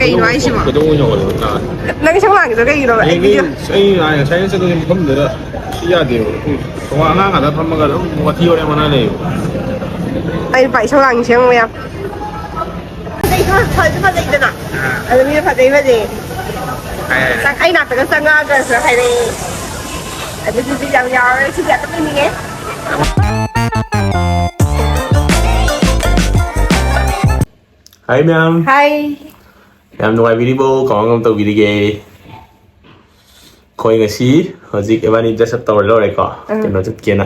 ꯀꯩꯅꯣ ꯍꯥꯏꯁꯤꯕꯣ ꯀꯩꯗꯧ ꯌꯧꯍꯜꯂꯦ ꯅꯪ ꯁꯪꯂꯥꯡꯒꯤꯗꯣ ꯀꯩꯒꯤꯅꯣ ꯑꯩ ꯉꯁꯥꯏ ꯆꯠꯇꯣꯏ ꯃꯐꯝꯗꯨꯗ ꯁꯤ ꯌꯥꯗꯦꯕ ꯑꯉꯥꯡ ꯉꯥꯛꯇ ꯐꯝꯃꯒ ꯑꯗꯨꯝ ꯋꯥꯊꯤ ꯋꯥꯔꯦꯝ ꯃꯅꯥ ꯂꯩꯌꯦꯕ ꯑꯩ ꯅꯨꯄꯥ ꯏꯁꯧ ꯂꯥꯡꯉꯤ ꯁꯦꯝꯕ ꯃꯌꯥꯝ ꯐꯖ ꯐꯖꯩꯗꯅ ꯑꯗꯨ ꯃꯤꯅ ꯐꯖꯩ ꯑꯩ ꯅꯥꯛꯇꯒ ꯆꯪꯉꯛꯑꯒꯁꯨ ꯍꯥꯏꯔꯛꯑꯦ ꯑꯗꯨꯗꯤ ꯌꯥꯝ ꯌꯥꯎꯔꯦ ꯁꯤꯗꯤ ꯑꯗꯨꯝ ꯏꯅꯤꯡꯉꯦ ꯍꯥꯏ ꯃꯌꯥꯝ ꯍꯥꯏ ꯌꯥꯝ ꯅꯨꯡꯉꯥꯏꯕꯤꯔꯤꯕꯣ ꯀꯃꯥꯏ ꯇꯧꯕꯤꯔꯤꯒꯦ ꯑꯩꯈꯣꯏ ꯉꯁꯤ ꯍꯧꯖꯤꯛ ꯏꯕꯥꯅꯤ ꯗ꯭ꯔꯦꯁ ꯑꯞ ꯇꯧꯔ ꯂꯧꯔꯦꯀꯣ ꯀꯩꯅꯣ ꯆꯠꯀꯦꯅ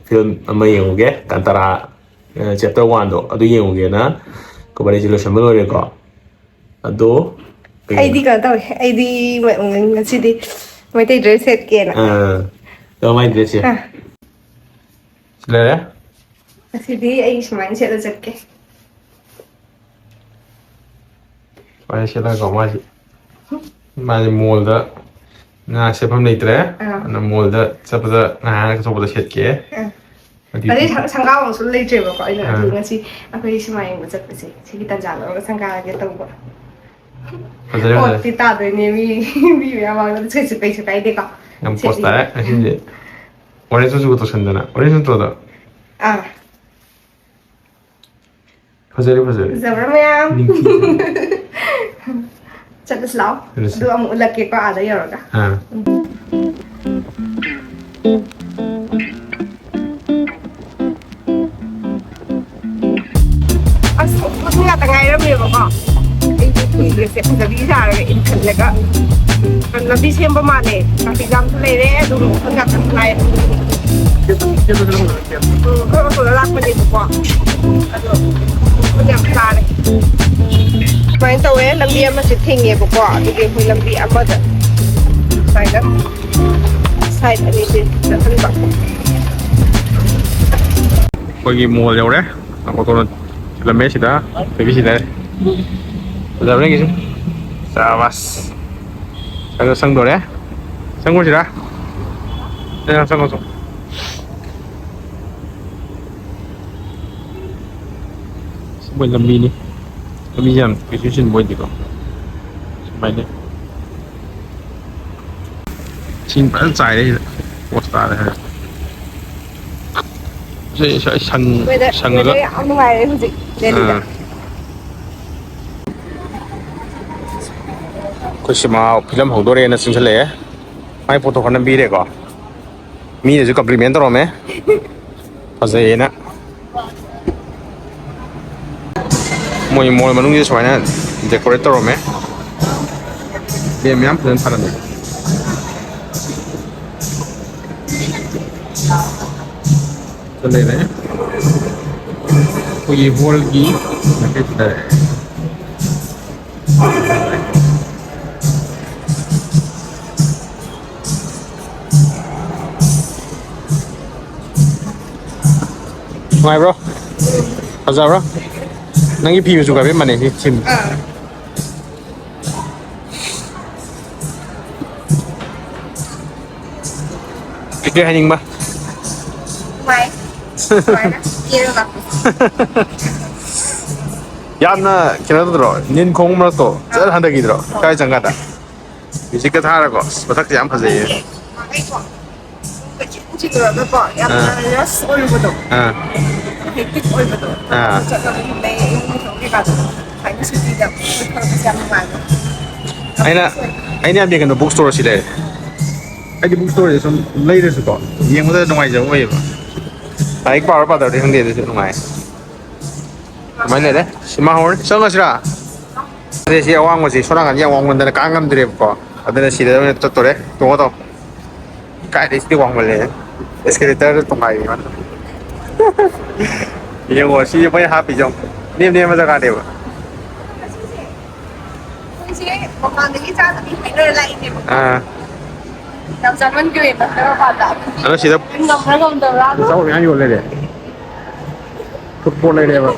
ꯐꯤꯂꯝ ꯑꯃ ꯌꯦꯡꯉꯨꯒꯦ ꯀꯥꯟꯇꯥꯔꯥ ꯆꯦꯞꯇꯔ 1ꯗꯣ ꯑꯗꯨ ꯌꯦꯡꯉꯨꯒꯦꯅ ꯀꯣꯕꯥꯅꯤꯁꯤ ꯂꯣꯏꯁꯟꯕ ꯂꯣꯏꯔꯦꯀꯣ ꯑꯗꯣ ꯑꯩꯗꯤ ꯀꯩꯅꯣ ꯇꯧꯋꯦ ꯑꯩꯗꯤ ꯉꯁꯤꯗꯤ ꯃꯩꯇꯩ ꯗ꯭ꯔꯦꯁ ꯁꯦꯠꯀꯦꯅ ꯃꯥꯏ ꯗ꯭ꯔꯦꯁꯁꯦ ꯁꯤ ꯂꯩꯔꯦ ꯉꯁꯤꯗꯤ ꯑꯩ ꯁꯨꯃꯥꯏꯅ ꯁꯦꯠꯂ ꯆꯠꯀꯦ ꯁꯨꯃꯥꯏꯅ ꯁꯦꯠꯂꯒꯀꯣ ꯃꯥꯁꯦ ꯃꯣꯜꯗ ꯉꯥ ꯁꯦꯠꯐꯝ ꯂꯩꯇ꯭ꯔꯦ ꯑꯗꯨꯅ ꯃꯣꯜꯗ ꯆꯠꯄꯗ ꯉꯥ ꯑꯆꯧꯕꯗ ꯁꯦꯠꯀꯦ ꯑꯗꯩ ꯁꯪꯒꯥꯎ ꯑꯃꯁꯨ ꯂꯩꯇ꯭ꯔꯦꯕꯀꯣ ꯑꯩꯅ ꯑꯗꯨ ꯉꯁꯤ ꯑꯩꯈꯣꯏ ꯁꯤꯃꯥ ꯌꯦꯡꯕ ꯆꯠꯄꯁꯦ ꯁꯤꯒꯤ ꯇꯟꯖꯥ ꯂꯧꯔꯒ ꯁꯪꯒꯥꯔꯒꯦ ꯇꯧꯕ ꯐꯖꯔꯦ ꯄꯣꯠꯇꯤ ꯇꯥꯗꯣꯏꯅꯦ ꯃꯤ ꯃꯌꯥꯝ ꯃꯥꯡꯗ ꯀꯩꯁꯨ ꯀꯥꯏꯗꯦꯀꯣ ꯌꯥꯝ ꯄꯣꯁ ꯇꯥꯏ ꯉꯁꯤꯗꯤ ꯑꯣꯔꯦꯟꯖ ꯃꯆꯨꯒ ꯇꯧꯁꯟꯗꯅ ꯑꯣꯔꯦꯟꯖ ꯅꯠꯇ꯭ꯔꯣ ꯐꯖꯔꯦ ꯐꯖꯕ꯭ꯔꯥ ꯃꯌꯥꯝ ꯆꯠꯂꯁꯤ ꯂꯥꯛꯑꯣ ꯑꯗꯨ ꯑꯃꯨꯛ ꯎꯠꯂꯛꯀꯦꯀꯣ ꯑꯥꯗ ꯌꯧꯔꯒ ꯑꯁ ꯎꯐꯨꯟ ꯉꯥꯛꯇ ꯉꯥꯏꯔꯝꯃꯦꯕꯀꯣ ꯑꯩꯁꯦ ꯐꯨꯔꯤꯠꯁꯦ ꯐꯖꯕꯤ ꯁꯥꯔꯒ ꯏꯟꯈꯠꯂꯒ ꯂꯝꯕꯤ ꯁꯦꯝꯕ ꯃꯥꯜꯂꯦ ꯇ꯭ꯔꯥꯐꯤꯛ ꯖꯥꯝꯁꯨ ꯂꯩꯔꯦ ꯑꯗꯨꯒ ꯎꯐꯨꯟ ꯉꯥꯛꯇ ꯉꯥꯏꯔꯦ ꯑꯩꯈꯣꯏ ꯑꯣꯇꯣꯗ ꯂꯥꯛꯄꯅꯦꯕꯀꯣ ꯑꯗꯣ ꯎꯐꯨꯟ ꯌꯥꯝ ꯆꯥꯔꯦ ꯁꯨꯃꯥꯏꯅ ꯇꯧꯋꯦ ꯂꯝꯕꯤ ꯑꯃꯁꯦ ꯊꯤꯡꯉꯦꯕꯀꯣ ꯑꯗꯨꯒꯤ ꯑꯩꯈꯣꯏ ꯂꯝꯕꯤ ꯑꯃꯗ ꯁꯨꯃꯥꯏꯅ ꯁꯥꯏꯠ ꯑꯅꯤꯁꯦ ꯆꯠꯍꯟꯕ ꯑꯩꯈꯣꯏꯒꯤ ꯃꯣꯜ ꯌꯧꯔꯦ ꯑꯣꯇꯣꯅ ꯊꯤꯜꯂꯝꯃꯦ ꯁꯤꯗ ꯕꯦꯕꯤꯁꯤꯗ ꯐꯖꯕ꯭ꯔꯥ ꯌꯦꯡꯒꯦꯁꯦ ꯆꯥꯕꯥꯁ ꯆꯪꯗꯣꯔꯦ ꯆꯪꯉꯨꯁꯤꯔꯥ ꯆꯪꯉꯣ ꯃꯣꯏ ꯂꯝꯕꯤꯅꯤ ꯂꯝꯕꯤꯁꯦ ꯌꯥꯝ ꯀꯩꯁꯨ ꯆꯤꯟꯕ ꯑꯣꯏꯗꯦꯀꯣ ꯁꯨꯃꯥꯏꯅ ꯏꯁꯤꯡ ꯐꯖꯅ ꯆꯥꯏꯔꯦ ꯁꯤꯗ ꯄꯣꯁ ꯇꯥꯔꯦ ꯍꯥꯏꯔ ꯁꯪꯉꯒ ꯌꯥꯝ ꯅꯨꯡꯉꯥꯏꯔꯦ ꯍꯧꯖꯤꯛ ꯗꯦꯜꯂꯤꯗ ꯑꯩꯈꯣꯏ ꯁꯤꯃꯥ ꯐꯤꯂꯝ ꯍꯧꯗꯣꯔꯦꯅ ꯆꯪꯁꯤꯜꯂꯛꯑꯦ ꯃꯥꯏ ꯐꯣꯇꯣ ꯈꯔ ꯅꯝꯕꯤꯔꯦꯀꯣ ꯃꯤꯅꯁꯨ ꯀꯝꯄ꯭ꯂꯤꯃꯦꯟ ꯇꯧꯔꯝꯃꯦ ꯐꯖꯩꯌꯦꯅ ꯃꯣꯏ ꯃꯣꯜ ꯃꯅꯨꯡꯁꯦ ꯁꯨꯃꯥꯏꯅ ꯗꯦꯀꯣꯔꯦꯠ ꯇꯧꯔꯝꯃꯦ ꯂꯦꯝ ꯃꯌꯥꯝ ꯐꯖꯅ ꯊꯥꯔꯝꯃꯦ ꯂꯩꯔꯦ ꯑꯩꯈꯣꯏꯒꯤ ꯍꯣꯜꯒꯤ ꯃꯥꯏꯀꯩꯁꯤꯗ ꯅꯨꯡꯉꯥꯏꯕ꯭ꯔꯣ ꯐꯖꯕ꯭ꯔꯣ ꯅꯪꯒꯤ ꯐꯤ ꯃꯆꯨꯒ ꯍꯥꯏꯐꯦꯠ ꯃꯥꯟꯅꯩ ꯁꯤ ꯀꯩꯀꯩ ꯍꯥꯏꯅꯤꯡꯕ ꯌꯥꯝꯅ ꯀꯩꯅꯣ ꯇꯧꯗ꯭ꯔꯣ ꯅꯤꯟ ꯈꯣꯡꯕ ꯃꯔꯛꯇꯣ ꯐꯖꯅ ꯍꯟꯊꯈꯤꯗ꯭ꯔꯣ ꯀꯥꯏ ꯆꯪꯀꯥꯟꯗ ꯃ꯭ꯌꯨꯖꯤꯛꯀ ꯊꯥꯔꯒꯣ ꯃꯊꯛꯇ ꯌꯥꯝ ꯐꯖꯩꯌꯦ ꯆꯤꯡꯉꯨꯔꯒꯀꯣ ꯌꯥꯝꯅ ꯔꯁ ꯑꯣꯏꯔꯨꯕꯗꯣ ꯍꯦꯛꯇꯤꯛ ꯑꯣꯏꯕꯗꯣ ꯆꯠꯂꯒ ꯂꯩ ꯀꯩꯀꯥꯗꯣ ꯍꯥꯏꯗꯤ ꯁꯤꯇꯤꯗ ꯊꯣꯛꯂꯛꯄꯁꯦ ꯌꯥꯝ ꯅꯨꯡꯉꯥꯏꯕ ꯑꯩꯅ ꯌꯥꯝ ꯌꯦꯡꯒꯟꯕ ꯕꯨꯛ ꯁ꯭ꯇꯣꯔ ꯑꯁꯤ ꯂꯩꯔꯦ ꯑꯩꯗꯤ ꯕꯨꯛ ꯁ꯭ꯇꯣꯔꯁꯦ ꯁꯨꯝ ꯂꯩꯔꯁꯨꯀꯣ ꯌꯦꯡꯕꯗ ꯅꯨꯡꯉꯥꯏꯖꯕ ꯑꯣꯏꯌꯦꯕ ꯂꯥꯏꯔꯤꯛ ꯄꯥꯕ꯭ꯔꯥ ꯄꯥꯗꯕ꯭ꯔꯗꯤ ꯈꯪꯗꯦ ꯑꯗꯨꯁꯨ ꯅꯨꯡꯉꯥꯏ ꯑꯗꯨꯃꯥꯏꯅ ꯂꯩꯔꯦ ꯁꯤꯃꯥ ꯍꯧꯔꯅꯤ ꯆꯪꯉꯁꯤꯔꯥ ꯑꯗꯩ ꯁꯤ ꯑꯋꯥꯡꯕꯁꯤ ꯁꯣꯝꯅꯥꯀꯟꯗꯤ ꯌꯥꯝ ꯋꯥꯡꯃꯟꯗꯅ ꯀꯥ ꯉꯝꯗ꯭ꯔꯦꯕꯀꯣ ꯑꯗꯨꯅ ꯁꯤꯗ ꯑꯣꯏꯅ ꯆꯠꯇꯣꯔꯦ ꯇꯣꯡꯉꯣ ꯀꯥꯏꯗꯩ ꯁꯤꯗꯤ ꯋꯥꯡꯃꯜꯂꯦ ꯑꯦꯁꯀꯦꯂꯦꯇꯔꯗ ꯇꯣꯡꯈꯥꯏꯕꯤꯅꯤ ꯃꯥꯅ ꯌꯦꯡꯉꯣ ꯁꯤ ꯃꯣꯏ ꯍꯥꯞꯄꯤꯁꯦ ꯅꯦꯝ ꯅꯦꯝꯕ ꯖꯒꯥꯅꯦꯕ ꯑꯩꯈꯣꯏꯁꯦ ꯃꯄꯥꯟꯗꯒꯤ ꯆꯥꯗꯕꯤ ꯍꯥꯏꯅꯔ ꯂꯥꯛꯏꯅꯦꯕꯀꯣ ꯌꯥꯝ ꯆꯥꯃꯟꯈ꯭ꯔꯦꯕ ꯃꯄꯥꯟꯗ ꯑꯗꯣ ꯁꯤꯗ ꯉꯝꯕ꯭ꯔꯥ ꯉꯝꯗꯕ꯭ꯔꯥ ꯑꯆꯥꯄꯣꯠ ꯃꯌꯥꯝ ꯌꯣꯜ ꯂꯩꯔꯦ ꯐꯨꯗ ꯀꯣꯔꯠ ꯂꯩꯔꯦꯕ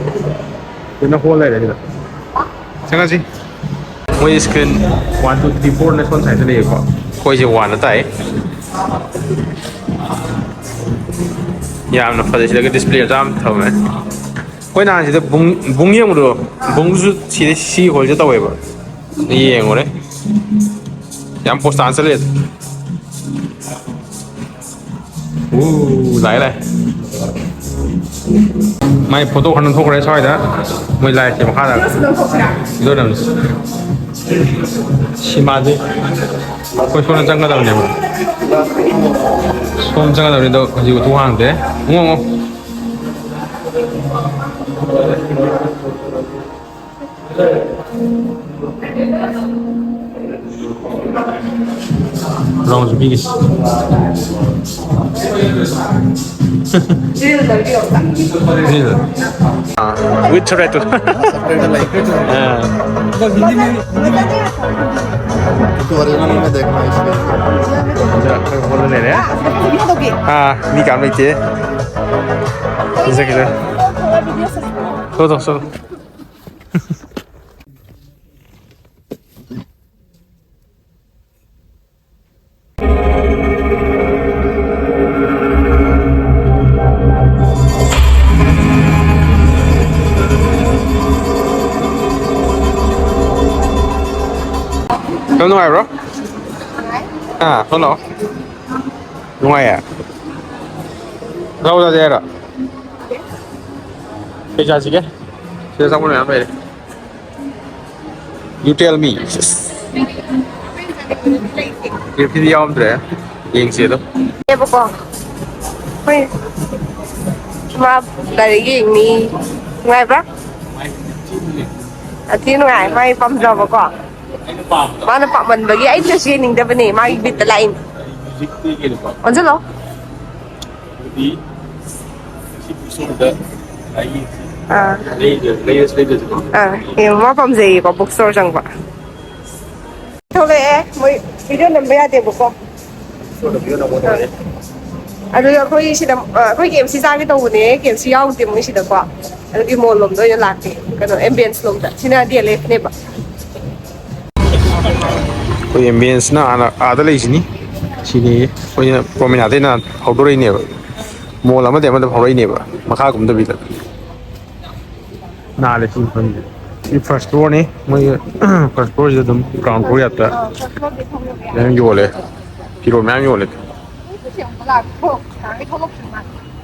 ꯐꯖꯅ ꯍꯣꯜ ꯂꯩꯔꯦ ꯁꯤꯗ ꯆꯪꯉꯁꯤ ꯃꯣꯏ ꯏꯁꯀ꯭ꯔꯤꯟ 1 2 3 4 ꯁꯣꯝ ꯁꯥꯏꯗ ꯂꯩꯌꯦꯀꯣ ꯑꯩꯈꯣꯏꯁꯦ 1ꯗ ꯇꯥꯏ ꯌꯥꯝꯅ ꯐꯖꯩ ꯁꯤꯗꯒ ꯗꯤꯁꯄ꯭ꯂꯦ ꯃꯆꯥ ꯑꯃ ꯊꯝꯃꯦ ꯑꯩꯈꯣꯏ ꯅꯍꯥꯟ ꯁꯤꯗ ꯕꯨꯡ ꯌꯦꯡꯕꯗꯣ ꯕꯨꯡꯁꯨ ꯁꯤꯗ ꯁꯤ ꯍꯣꯜꯁꯦ ꯇꯧꯋꯦꯕ นี่เองเลยยำโพสต์อันเสร็จไหลเลยไม่โฟโต้คันนั้นทุกอะไรช่วยนะไม่ไหลเจ็บขาดดูนั่นชิมาดิคนชวนจังก็ได้เนี่ยชวนจังก็ได้เดี๋ยวอยู่ทุกห้างเด้งงลองจะพี่กิสวิทย์เรตุTutorial में देखना इसलिए बोल रहे हैं हाँ निकाल में चे जैसे कि सो Không ngoài bro. À, không nó. Ngoài à? Đâu ra đây rồi? Bây giờ gì cái? Chưa xong rồi về. You tell me. Cái video ông đấy. Yên xíu đâu. Em bọc ôi mà cái gì mi ngay bácที่หน่วยไม่ปั๊มจอบก่อนmana pak man bagi ay just yun dapat ni makikita talain ano lo Di sudah lagi. yung mga pamzay ko bookstore sang ba thôi eh may video number ya dia buko ano yung ko yung sila ko game si sa ito ni game si yaw tim mo sila ko ano yung mo lom do yung laki kano ambience lom ta sina dia left ne ba कोई ambience ना आधा ले इसनी सीनी कोई प्रोमेनाडे ना हाउडोर ही नहीं है mall में देखो तो हाउडोर ही नहीं है मखा घूमते भी तो ना ले सीन फन ये फर्स्ट फ्लोर ने मुझे फर्स्ट फ्लोर जो तुम ग्राउंड फ्लोर आता है लेकिन जो बोले फिर वो मैं भी बोले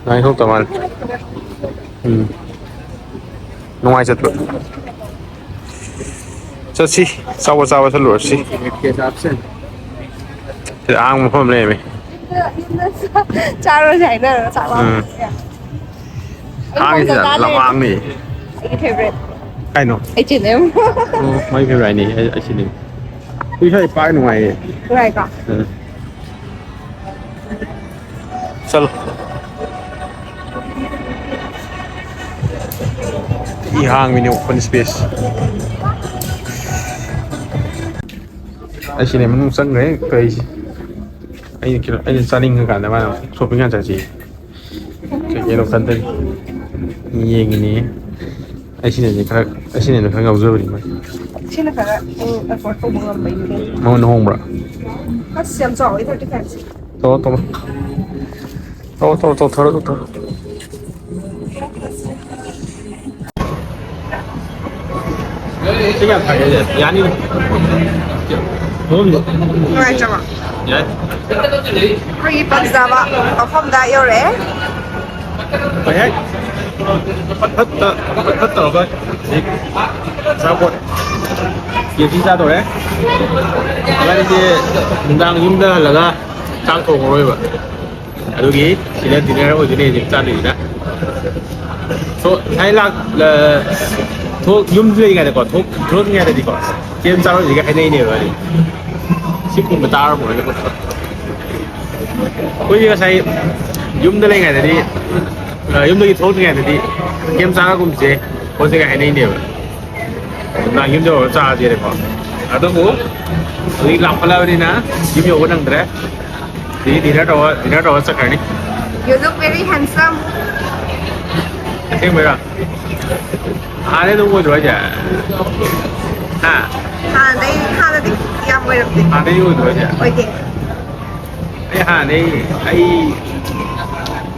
नहीं हो तमाम नॉइस चलो चसी सावा सावा चलो सी thì ăn một hôm này mày cha rồi chạy nữa sao ăn gì là làm ăn nè cái favorite ai nó ai chỉ em mấy cái này nè ai chỉ nè tôi thấy phải ngoài này cả sao đi hàng mình open spaceไอ้ชิ้นนี้มันสั่งเลยเคยไอ้คิดไอ้ซาลิงคือกันแต่ว่าชอบเป็นงานจังสีเคยเราคันเตอร์นี่เองนี่ไอ้ชิ้นนี้ครับไอ้ชิ้นนี้เขาเอาเยอะไปมั้ย ชิ้นนั้นก็afford ตัวมึงไม่อยู่เลยมันห้องบ่ก็เสียมจ่อไว้เท่าที่แฟนสิโต这样看着压力ง่ายจังอ่ะรีบปักซาบะเอาฟอมได้เยอะเลยไปให้พัดต่อก็สาวคนเกี่ยวกับซาตัวเลยแล้วนี่ดังยิ้มได้แล้วก็จ้างโถงเลยแบบดูกี้สิเล่นทีนี้เราจะเนี่ยจ้างดีนะโซ่ให้ลักทุกยุ่มด้วยกันดีกว่าทุกรุ่นกันดีกว่าเกมจ้าเราดีกันให้ได้เนี่ยเลยชิปมันมาตาเราหมดเลยก็คุยกันใช้ยุ่มด้วยกันดียุ่มด้วยทุกกันดีเกมจ้าก็คุ้มเสียคนเสียกันให้ได้เนี่ยนั่งยุ่มด้วยจ้าเจอเลยพอแล้วต้องกูนี่หลับไปแล้วนี่นะยุ่มอยู่กันนั่งเถอะดีนะเราสักครั้งนี้ You look very handsome เท่ไหมล่ะ하는 거 좋아하지? 하나 야 뭐 이렇게 하는 거 좋아하지? 오케이 하는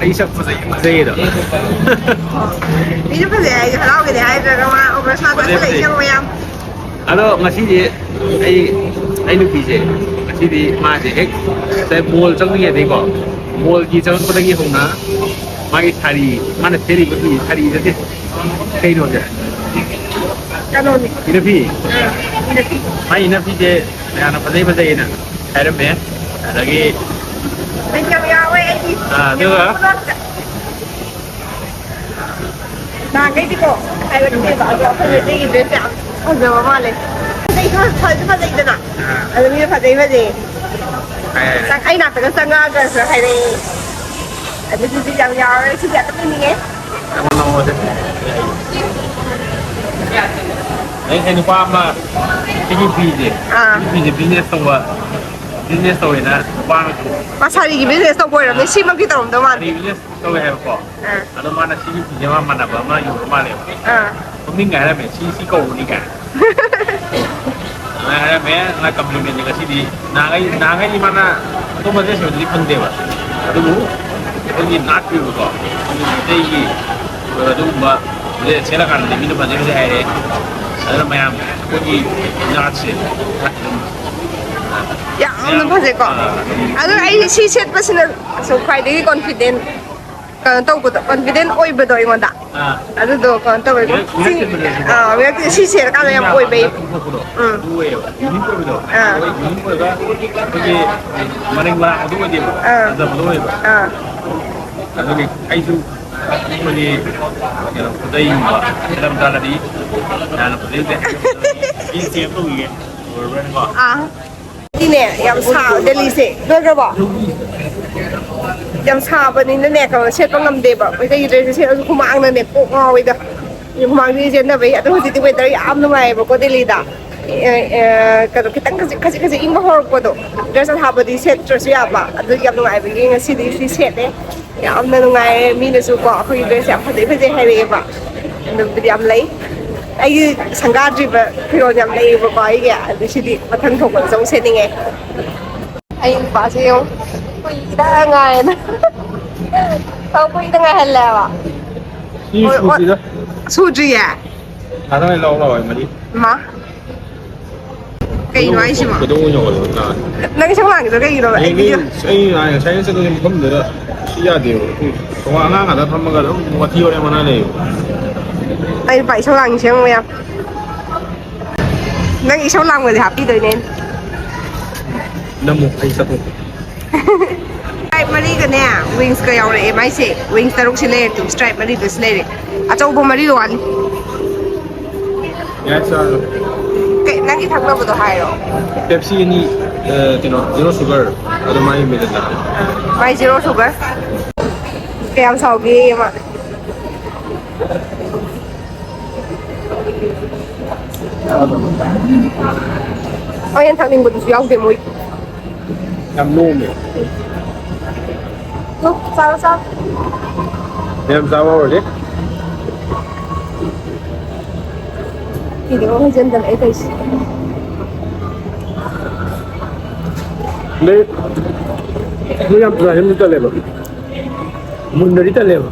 ai sắp phải dây rồi đi giúp cái gì cái đó cái này hay rồi mà ông nói sao tôi lấy cho em ꯑꯗꯣ ꯉꯁꯤꯗꯤ ꯑꯩ ꯅꯨꯄꯤꯁꯦ ꯉꯁꯤꯗꯤ ꯃꯥꯁꯦ ꯍꯦꯛ ꯃꯣꯜ ꯆꯪꯉꯤꯉꯩꯗꯩꯀꯣ ꯃꯣꯜꯒꯤ ꯆꯪꯉꯛꯄꯗꯒꯤ ꯍꯧꯅ ꯃꯥꯒꯤ ꯁꯥꯔꯤ ꯃꯥꯅ ꯁꯦꯠꯂꯤꯕ ꯁꯥꯔꯤ ꯅꯠꯇꯦ ꯀꯩꯅꯣꯁꯦ ꯀꯩꯅꯣꯅꯤ ꯏꯅꯐꯤ ꯏꯅꯐꯤ ꯃꯥꯒꯤ ꯏꯅꯐꯤꯁꯦ ꯌꯥꯝꯅ ꯐꯖꯩꯅ ꯍꯥꯏꯔꯝꯃꯦ ꯑꯗꯒꯤ ꯑꯩ ꯌꯥꯝ ꯌꯥꯎꯋꯦ ꯑꯩꯗꯤ ꯑꯗꯨꯒ ꯅꯍꯥꯟꯈꯩꯗꯤꯀꯣ ꯍꯥꯏꯔꯛꯇꯦꯕ ꯑꯗꯣ ꯑꯩꯈꯣꯏ ꯃꯩꯇꯩꯒꯤ ꯗ꯭ꯔꯦꯁ ꯌꯥꯝ ꯐꯖꯕ ꯃꯥꯜꯂꯦ ꯐꯖꯁꯨ ꯐꯖꯩꯗꯅ ꯑꯗꯨ ꯃꯤꯅ ꯐꯖꯩ ꯑꯩ ꯅꯥꯛꯇꯒ ꯆꯪꯉꯛꯑꯒꯁꯨ ꯍꯥꯏꯔꯛꯑꯦ ꯑꯗꯨꯗꯤ ꯌꯥꯝ ꯌꯥꯎꯔꯦ ꯁꯤꯗꯤ ꯑꯗꯨꯝ ꯏꯅꯤꯡꯉꯦ ꯑꯩ ꯅꯨꯄꯥ ꯑꯃ ꯁꯤꯒꯤ ꯐꯤꯁꯦ ꯐꯤꯁꯦ ꯕꯤꯖꯤꯅꯦꯁ ꯇꯧꯋꯦꯅ ꯅꯨꯄꯥꯅꯁꯨ ꯃꯁꯥꯔꯤꯒꯤ ꯕꯤꯖꯤꯅꯦꯁ ꯇꯧꯕ ꯑꯣꯏꯔꯝꯅꯤ ꯁꯤꯃꯛꯇꯤ ꯇꯧꯔꯝꯗꯧ ꯃꯥꯜꯂꯦ ꯕꯤꯖꯤꯅꯦꯁ ꯇꯧꯋꯦ ꯍꯥꯏꯕꯀꯣ ꯑꯗꯣ ꯃꯥꯅ ꯁꯤꯒꯤ ꯐꯤꯁꯦ ꯃꯥꯟꯅꯕ ꯑꯃ ꯌꯣꯟꯕ ꯃꯥꯜꯂꯦꯕ ꯃꯃꯤꯡ ꯍꯥꯏꯔꯝꯃꯦ ꯁꯤ ꯀꯧꯕꯅꯤ ꯀꯥꯏ ꯍꯥꯏꯔꯝꯃꯦ ꯃꯥ ꯀꯝꯄ꯭ꯂꯤꯃꯦꯟꯁꯦ ꯉꯁꯤꯗꯤ ꯅꯍꯥꯟꯈꯩꯗꯤ ꯃꯥꯅ ꯑꯇꯣꯞꯄ ꯗ꯭ꯔꯦꯁ ꯐꯪꯗꯦꯕ ꯑꯗꯨꯕꯨ ꯑꯩꯈꯣꯏꯒꯤ ꯅꯥꯠꯀꯤꯕꯀꯣ ꯑꯩꯈꯣꯏꯒꯤ ꯃꯩꯇꯩꯒꯤ ꯑꯗꯨꯒꯨꯝꯕ ꯁꯦꯠꯂꯀꯥꯟꯗꯗꯤ ꯃꯤꯅ ꯐꯖꯩ ꯍꯥꯏꯔꯦ ꯑꯗꯨꯅ ꯃꯌꯥꯝ ꯑꯩꯈꯣꯏꯒꯤ ꯅꯥꯠꯁꯦ ꯌꯥꯝꯅ ꯐꯖꯩꯀꯣ ꯑꯗꯣ ꯑꯩ ꯁꯤ ꯁꯦꯠꯄꯁꯤꯅ ꯈ꯭ꯋꯥꯏꯗꯒꯤ ꯀꯩꯅꯣ ꯇꯧꯕꯗꯣ ꯀꯣꯟꯐꯤꯗꯦꯟ ꯑꯣꯏꯕꯗꯣ ꯑꯩꯉꯣꯟꯗ ꯑꯗꯨꯗꯣ ꯀꯩꯅꯣ ꯇꯧꯋꯦꯀꯣ ꯁꯤ ꯁꯦꯠꯂꯀꯥꯟꯗ ꯌꯥꯝ ꯑꯣꯏꯕꯩ ꯌꯨꯅꯤꯛ ꯑꯣꯏꯕꯗꯣ ꯌꯨꯅꯤꯛ ꯑꯣꯏꯕ ꯑꯩꯈꯣꯏꯒꯤ ꯃꯔꯤꯡ ꯃꯔꯥꯡ ꯑꯗꯨ ꯑꯣꯏꯗꯦꯕ ꯐꯖꯕꯗꯣ ꯑꯣꯏꯕ ꯑꯗꯨꯒꯤ ꯑꯩꯁꯨ ꯑꯩꯈꯣꯏꯒꯤ ꯀꯩꯅꯣ ꯈꯨꯗꯩꯒꯨꯝꯕ ꯁꯦꯠꯂꯝ ꯇꯥꯔꯒꯗꯤ ꯌꯥꯝꯅ ꯐꯖꯩꯗꯦ ꯁꯦꯞ ꯇꯧꯈꯤꯒꯦ ꯑꯣꯏꯔꯕ꯭ꯔꯥꯅꯀꯣ ꯁꯤꯅꯦ ꯌꯥꯝ ꯁꯥꯕ ꯗꯦꯜꯂꯤꯁꯦ ꯂꯣꯏꯈ꯭ꯔꯕꯣ ꯌꯥꯝ ꯁꯥꯕꯅꯤꯅꯅꯦ ꯀꯩꯅꯣ ꯁꯦꯠꯄ ꯉꯝꯗꯦꯕ ꯃꯩꯇꯩꯒꯤ ꯗ꯭ꯔꯦꯁꯁꯦ ꯁꯦꯠꯂꯁꯨ ꯍꯨꯃꯥꯡꯅꯅꯦ ꯀꯣꯛ ꯉꯥꯎꯋꯤꯗ ꯍꯨꯃꯥꯡꯁꯤ ꯆꯦꯟꯗꯕꯩ ꯑꯗꯣ ꯍꯧꯖꯤꯛꯇꯤ ꯋꯦꯗꯔ ꯌꯥꯝ ꯅꯨꯡꯉꯥꯏꯌꯦꯕꯀꯣ ꯗꯦꯜꯂꯤꯗ ꯀꯩꯅꯣ ꯈꯤꯇꯪ ꯈꯖꯤꯛ ꯏꯪꯕ ꯍꯧꯔꯛꯄꯗꯣ ꯗ꯭ꯔꯦꯁ ꯑꯊꯥꯕꯗꯤ ꯁꯦꯠꯇ꯭ꯔꯁꯨ ꯌꯥꯕ ꯑꯗꯨ ꯌꯥꯝ ꯅꯨꯡꯉꯥꯏꯕꯒꯤ ꯉꯁꯤꯗꯤ ꯁꯤ ꯁꯦꯠꯂꯦ ꯌꯥꯝꯅ ꯅꯨꯡꯉꯥꯏꯌꯦ ꯃꯤꯅꯁꯨ ꯀꯣ ꯑꯩꯈꯣꯏꯒꯤ ꯗ꯭ꯔꯦꯁ ꯌꯥꯝ ꯐꯖꯩ ꯍꯥꯏꯔꯛꯑꯦꯕ ꯑꯗꯨꯕꯨꯗꯤ ꯌꯥꯝ ꯂꯩ ꯑꯩꯒꯤ ꯁꯪꯒꯥꯗ꯭ꯔꯤꯕ ꯐꯤꯔꯣꯜ ꯌꯥꯝ ꯂꯩꯌꯦꯕꯀꯣ ꯑꯩꯒꯤ ꯑꯗꯨ ꯁꯤꯗꯤ ꯃꯊꯪ ꯊꯣꯛꯄꯗꯁꯨ ꯑꯃꯨꯛ ꯁꯦꯠꯅꯤꯡꯉꯦ ꯑꯩ ꯅꯨꯄꯥꯁꯦ ꯌꯦꯡꯉꯨ ꯀꯨꯏꯗ ꯉꯥꯏꯅ ꯀꯨꯏꯗ ꯉꯥꯏꯍꯜꯂꯦꯕ ꯁꯨꯗ꯭ꯔꯤꯌꯦ ꯂꯥꯛꯑꯣ ꯃꯔꯤ ꯃꯥ ꯀꯩꯅꯣ ꯍꯥꯏꯁꯤꯕꯣ ꯅꯪ ꯏꯁꯧ ꯂꯥꯡꯉꯤꯗꯣ ꯀꯩꯒꯤꯅꯣ ꯑꯩ ꯉꯁꯥꯏ ꯆꯠꯂꯨꯕ ꯃꯐꯝꯗꯨꯗ ꯁꯤ ꯌꯥꯗꯦꯕ ꯑꯉꯥꯡ ꯉꯥꯛꯇ ꯐꯝꯃꯒ ꯑꯗꯨꯝ ꯋꯥꯊꯤ ꯋꯥꯔꯦꯝ ꯃꯅꯥ ꯂꯩꯌꯦꯕ ꯑꯩ ꯅꯨꯄꯥ ꯏꯁꯧ ꯂꯥꯡꯉꯤꯁꯦ ꯌꯦꯡꯉꯨ ꯃꯌꯥꯝ ꯅꯪ ꯏꯁꯧ ꯂꯥꯡꯕꯗꯤ ꯍꯥꯞꯄꯤꯗꯣꯏꯅꯦ ꯅꯝꯃꯨ ꯑꯩ ꯆꯠꯊꯣꯛꯀꯦ ꯁꯇ꯭ꯔꯥꯏꯞ ꯃꯔꯤꯒꯅꯦ ꯋꯤꯡꯁꯀ ꯌꯥꯎꯔꯛꯑꯦ ꯃꯥꯏꯁꯦ ꯋꯤꯡꯁ 6ꯁꯤ ꯂꯩꯔꯦ ꯇꯨ ꯁꯇ꯭ꯔꯥꯏꯞ 4ꯗꯨꯁꯨ ꯂꯩꯔꯦ ꯑꯆꯧꯕ 4 ꯋꯥꯠꯂꯤ ꯌꯥꯏ ꯆꯥꯔꯣ ꯅꯪꯒꯤ ꯊꯛꯅꯕꯗꯣ ꯍꯥꯏꯔꯣ ꯄꯦꯞꯁꯤ ꯑꯅꯤ ꯀꯩꯅꯣ ꯖꯦꯔꯣ ꯁꯨꯒꯔ ꯑꯗꯨ ꯃꯥꯏ ꯃꯤꯗꯅ ꯃꯥꯏ ꯖꯦꯔꯣ ꯁꯨꯒꯔ ꯀꯌꯥꯝ ꯁꯥꯎꯒꯦ ꯃꯥ ꯍꯣꯔꯦꯟ ꯊꯛꯅꯤꯡꯕꯗꯨꯁꯨ ꯌꯥꯎꯗꯦ ꯃꯣꯏ ꯌꯥꯝ ꯅꯣꯝꯃꯦ ꯆꯥꯔꯣ ꯃꯌꯥꯝ ꯆꯥꯕ ꯍꯧꯔꯁꯤ ꯐꯤꯗꯤꯉꯣ ꯍꯩꯖꯤꯟꯗꯅ ꯑꯩ ꯇꯧꯔꯤꯁꯦ ꯑꯗꯩ ꯌꯥꯝ ꯆꯥꯁꯤꯟꯕ ꯇꯜꯂꯦꯕ ꯃꯨꯟꯗꯗꯤ ꯇꯜꯂꯦꯕ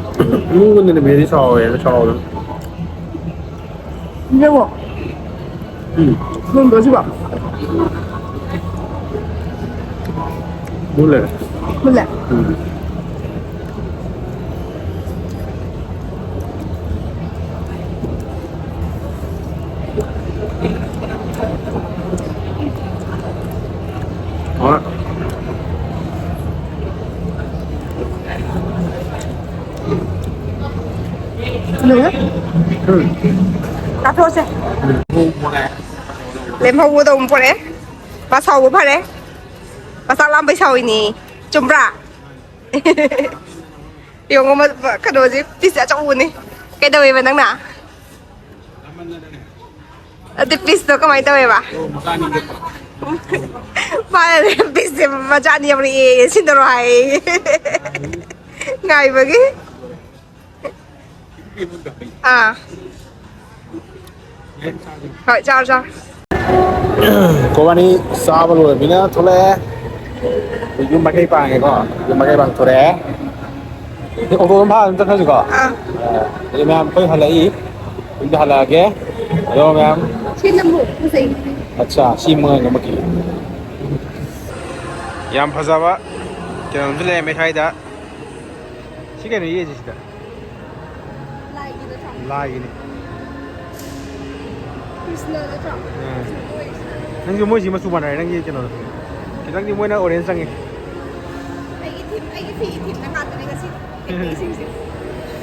ꯃꯨꯟꯗꯅ ꯃꯤꯗꯤ ꯁꯥꯎꯋꯦꯅ ꯁꯥꯎꯗꯅ ꯌꯦꯡꯉꯣ ꯃꯨꯟꯕ꯭ꯔꯣ ꯁꯤꯕꯣ ꯃꯨꯜꯂꯦ ꯃꯨꯜꯂꯦ ꯍꯣꯏ ꯆꯥꯊꯣꯛꯑꯁꯦ ꯂꯦꯝꯍꯧꯕꯗꯣ ꯑꯃꯨꯛ ꯄꯣꯔꯛꯑꯦ ꯃꯥ ꯁꯥꯎꯕ ꯐꯔꯦ ꯃꯆꯥꯛ ꯂꯥꯝꯕꯩ ꯁꯥꯎꯏꯅꯦ ꯆꯨꯝꯕ꯭ꯔꯥ ꯌꯦꯡꯉꯣ ꯀꯩꯅꯣꯁꯦ ꯄꯤꯁ ꯑꯆꯧꯕꯅꯤ ꯀꯩꯗꯧꯋꯦꯕ ꯅꯪꯅ ꯑꯗꯨ ꯄꯤꯁꯇꯣ ꯀꯃꯥꯏꯅ ꯇꯧꯋꯦꯕ ꯃꯥꯅꯅꯦ ꯄꯤꯁꯁꯦ ꯃꯆꯥ 2 ꯌꯧꯔꯛꯑꯦ ꯁꯤꯟꯅꯔꯣ ꯍꯥꯏꯌꯦ ꯉꯥꯏꯕꯒꯤ ꯍꯣꯏ ꯆꯥꯔꯣ ꯀꯣꯕꯥꯅꯤ ꯆꯥꯕ ꯂꯣꯏꯔꯕꯅꯤꯅ ꯊꯣꯛꯂꯛꯑꯦ ꯌꯨꯝ ꯃꯥꯏꯀꯩ ꯄꯥꯡꯉꯦꯀꯣ ꯌꯨꯝ ꯃꯥꯏꯀꯩ ꯄꯥꯡꯊꯣꯔꯛꯑꯦ ꯑꯣꯇꯣ ꯑꯃ ꯐꯥꯔ ꯑꯗꯨꯝ ꯆꯠꯈ꯭ꯔꯁꯤꯀꯣ ꯑꯗꯨ ꯃꯌꯥꯝ ꯑꯩꯈꯣꯏ ꯍꯜꯂꯛꯏ ꯌꯨꯝꯗ ꯍꯜꯂꯛꯑꯒꯦ ꯑꯗꯣ ꯃꯌꯥꯝ 시나무 보세요. 아차 시멍 거 먹기 얌 파자바 경들레 메타이다 시계는 이해지시다 라이기네 크리스나다 참. nanti mau sih masuk mana nanti channel kita nanti mau na orange sang ꯑꯩꯒꯤ ꯐꯤ ꯊꯤꯝꯅ ꯉꯥꯛꯇꯅꯦ ꯉꯁꯤ ꯇꯦꯛꯅꯤꯛꯁꯤꯡꯁꯦ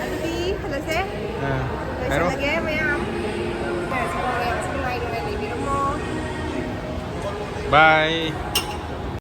ꯑꯗꯨꯗꯤ ꯍꯜꯂꯁꯦ ꯂꯣꯏꯁꯤꯜꯂꯒꯦ ꯃꯌꯥꯝ ꯁꯪꯅꯥꯏ ꯅꯨꯡꯉꯥꯏ ꯂꯩꯕꯤꯔꯝꯃꯣ bye